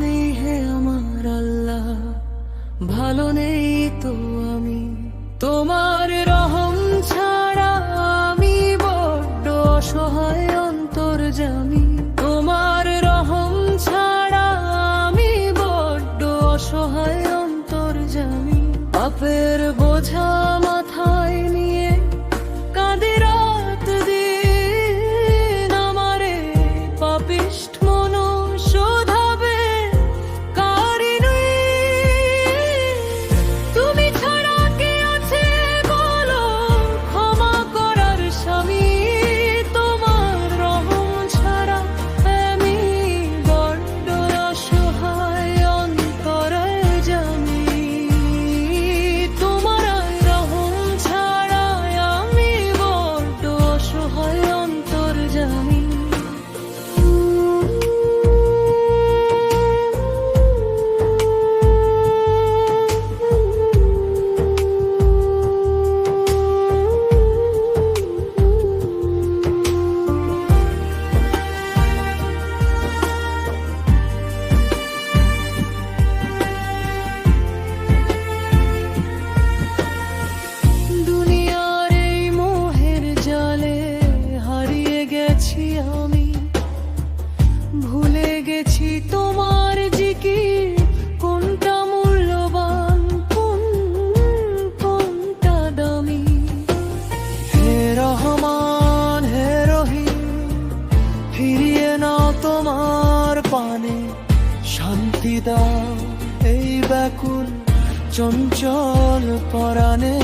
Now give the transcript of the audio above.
নেই হে আমার আল্লাহ, ভালো নেই তো আমি। তোমার রহম ছাড়া আমি বড্ড অসহায় অন্তর্যামী। তোমার রহম ছাড়া আমি বড্ড অসহায় অন্তর্যামী। পাপের বোঝা মাথায় নিয়ে কাঁদি রাত দিন, আমারে পাপিষ্ঠ মন শোধাবে কারিনী। তুমি ছাড়া কে আছে বলো ক্ষমা করার স্বামী। তোমার রহম ছাড়া আমি বড্ড অসহায় অন্তর্যামী। তোমার রহম ছাড়া আমি বড্ড অসহায় অন্তর্যামী। দুনিয়ার এই মোহের জালে হারিয়ে গেছি আমি, ভুলে গেছি তোমার জিকির কোনটা মূল্যবান কোনটা দামি। হে রহমান হে রহিম, ফিরিয়ে নাও তোমার পানে, শান্তি দাও এই ব্যাকুল চঞ্চল পরাণে।